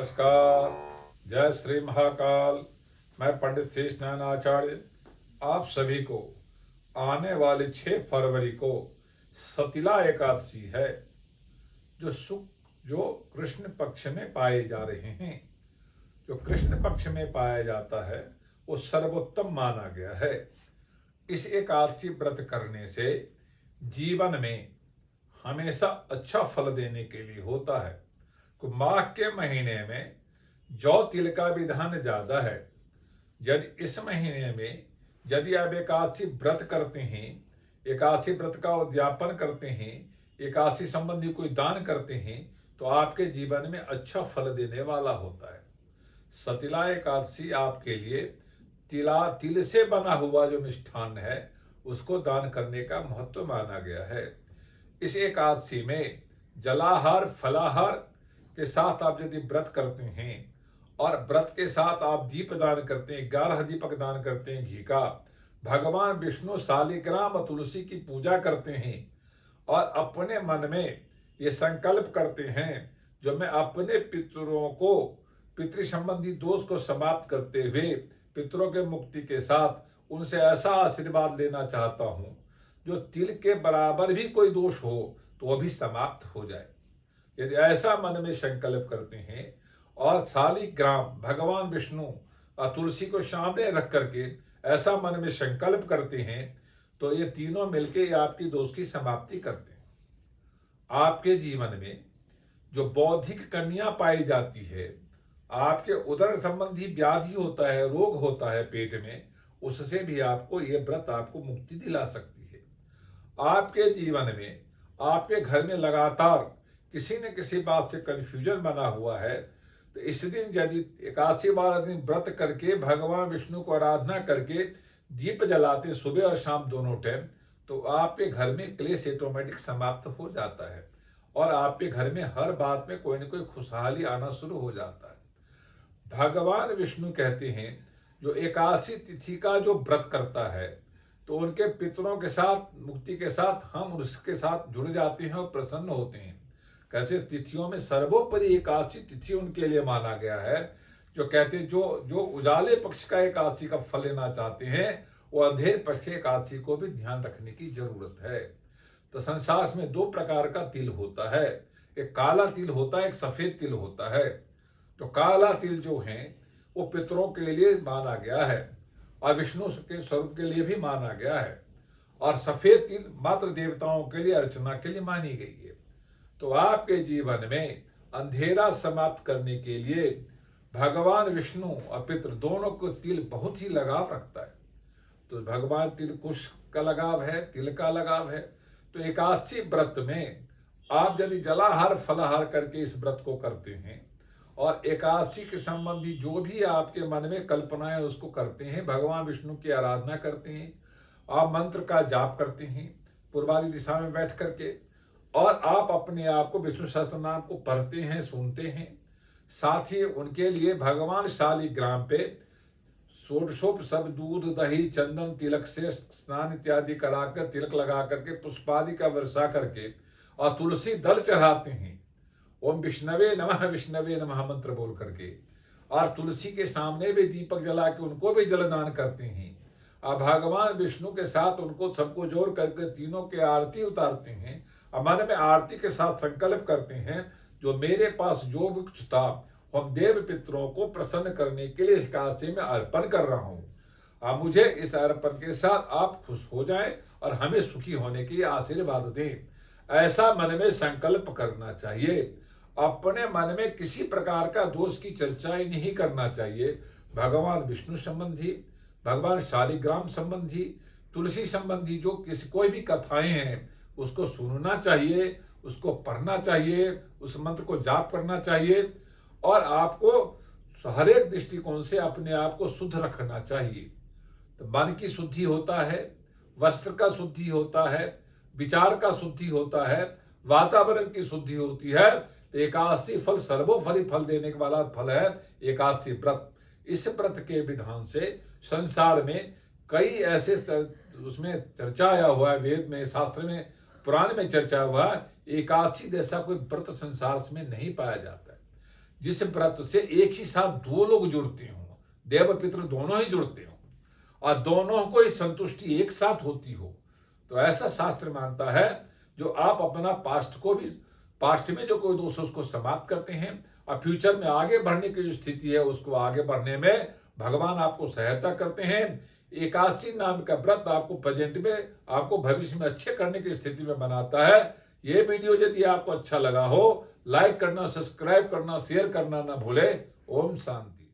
नमस्कार। जय श्री महाकाल। मैं पंडित शेष नारायण आचार्य आप सभी को आने वाली 6 फरवरी को सतिला एकादशी है, जो कृष्ण पक्ष में पाए जा रहे हैं। जो कृष्ण पक्ष में पाया जाता है वो सर्वोत्तम माना गया है। इस एकादशी व्रत करने से जीवन में हमेशा अच्छा फल देने के लिए होता है। माघ के महीने में जौ तिल का विधान ज्यादा है। यदि इस महीने में यदि आप एकादशी व्रत करते हैं, एकादशी व्रत का उद्यापन करते हैं, एकादशी संबंधी कोई दान करते हैं, तो आपके जीवन में अच्छा फल देने वाला होता है। सतिला एकादशी आपके लिए तिल से बना हुआ जो मिष्ठान है उसको दान करने का महत्व माना गया है। इस एकादशी में जलाहार फलाहार के साथ आप यदि व्रत करते हैं और व्रत के साथ आप दीप दान करते हैं, 11 दीपक दान करते हैं घी का, भगवान विष्णु शालिग्राम और तुलसी की पूजा करते हैं और अपने मन में ये संकल्प करते हैं जो मैं अपने पितरों को पितृ संबंधी दोष को समाप्त करते हुए पितरों के मुक्ति के साथ उनसे ऐसा आशीर्वाद लेना चाहता हूं जो तिल के बराबर भी कोई दोष हो तो वह भी समाप्त हो जाए। यदि ऐसा मन में संकल्प करते हैं और शालिग्राम भगवान विष्णु और तुलसी को सामने रख करके ऐसा मन में संकल्प करते हैं तो ये तीनों मिलकर आपकी दोष की समाप्ति करते हैं। आपके जीवन में जो बौद्धिक कमियां पाई जाती है, आपके उदर संबंधी व्याधि होता है, रोग होता है पेट में, उससे भी आपको ये व्रत आपको मुक्ति दिला सकती है। आपके जीवन में आपके घर में लगातार किसी न किसी बात से कंफ्यूजन बना हुआ है तो इस दिन यदि एकादशी वाला दिन व्रत करके भगवान विष्णु को आराधना करके दीप जलाते सुबह और शाम दोनों टाइम, तो आपके घर में क्लेश ऑटोमेटिक समाप्त हो जाता है और आपके घर में हर बात में कोई न कोई खुशहाली आना शुरू हो जाता है। भगवान विष्णु कहते हैं जो एकादशी तिथि का जो व्रत करता है तो उनके पितरों के साथ मुक्ति के साथ हम उसके साथ जुड़ जाते हैं और प्रसन्न होते हैं। कैसे तिथियों में सर्वोपरि एकादशी तिथि उनके लिए माना गया है। जो कहते जो उजाले पक्ष का एकादशी का फल लेना चाहते हैं वो अंधेर पक्ष के एकादशी को भी ध्यान रखने की जरूरत है। तो संसार में 2 प्रकार का तिल होता है, एक काला तिल होता है, एक सफेद तिल होता है। तो काला तिल जो है वो पितरों के लिए माना गया है और विष्णु के स्वरूप के लिए भी माना गया है और सफेद तिल मात्र देवताओं के लिए अर्चना के लिए मानी गई है। तो आपके जीवन में अंधेरा समाप्त करने के लिए भगवान विष्णु और पितृ दोनों को तिल बहुत ही लगाव रखता है। तो भगवान तिल कुश का लगाव है, तिल का लगाव है। तो एकादशी व्रत में आप यदि जलाहार फलाहार करके इस व्रत को करते हैं और एकादशी के संबंधी जो भी आपके मन में कल्पनाएं उसको करते हैं, भगवान विष्णु की आराधना करते हैं, आप मंत्र का जाप करते हैं पूर्वाली दिशा में बैठ करके और आप अपने आप को विष्णु सहस्त्र नाम को पढ़ते हैं, सुनते हैं। साथ ही उनके लिए भगवान शालिग्राम पे षोडशोप सब दूध दही चंदन तिलक से स्नान इत्यादि कराकर तिलक लगा करके पुष्पादि का वर्षा करके और तुलसी दल चढ़ाते हैं। ओम विष्णवे नमः मंत्र बोल करके और तुलसी के सामने भी दीपक जला के उनको भी जलदान करते हैं और भगवान विष्णु के साथ उनको सबको जोड़ करके तीनों के आरती उतारते हैं और मन में आरती के साथ संकल्प करते हैं जो मेरे पास जो कुछ था हम देव पितरों को प्रसन्न करने के लिए एकादशी में अर्पण कर रहा हूं। मुझे इस अर्पण के साथ आप खुश हो जाएं और हमें सुखी होने की आशीर्वाद दें। ऐसा मन में संकल्प करना चाहिए। अपने मन में किसी प्रकार का दोष की चर्चा ही नहीं करना चाहिए। भगवान विष्णु संबंधी, भगवान शालिग्राम संबंधी, तुलसी संबंधी जो कोई भी कथाएं हैं उसको सुनना चाहिए, उसको पढ़ना चाहिए, उस मंत्र को जाप करना चाहिए और आपको हर एक दृष्टिकोण से अपने आप को शुद्ध रखना चाहिए। तो मन की शुद्धि होता है, वस्त्र का शुद्धि होता है, विचार का शुद्धि होता है, वातावरण की शुद्धि होती है। तो एकादशी फल सर्वोपरि फल देने वाला फल है एकादशी व्रत। इस व्रत के विधान से संसार में कई ऐसे उसमें चर्चा आया हुआ है, वेद में, शास्त्र में, पुराण में चर्चा हुआ है। एकादशी जैसा कोई व्रत संसार में नहीं पाया जाता है। जिस व्रत से एक ही साथ दो लोग जुड़ते हों, देव पितृ दोनों ही जुड़ते हों और दोनों को ही संतुष्टि एक साथ होती हो, तो ऐसा शास्त्र मानता है जो आप अपना पास्ट में जो कोई दोष उसको समाप्त करते हैं और फ्यूचर में आगे बढ़ने की जो स्थिति है उसको आगे बढ़ने में भगवान आपको सहायता करते हैं। एकादशी नाम का व्रत आपको प्रेजेंट में, आपको भविष्य में अच्छे करने की स्थिति में बनाता है। ये वीडियो यदि आपको अच्छा लगा हो, लाइक करना, सब्सक्राइब करना, शेयर करना ना भूले। ओम शांति।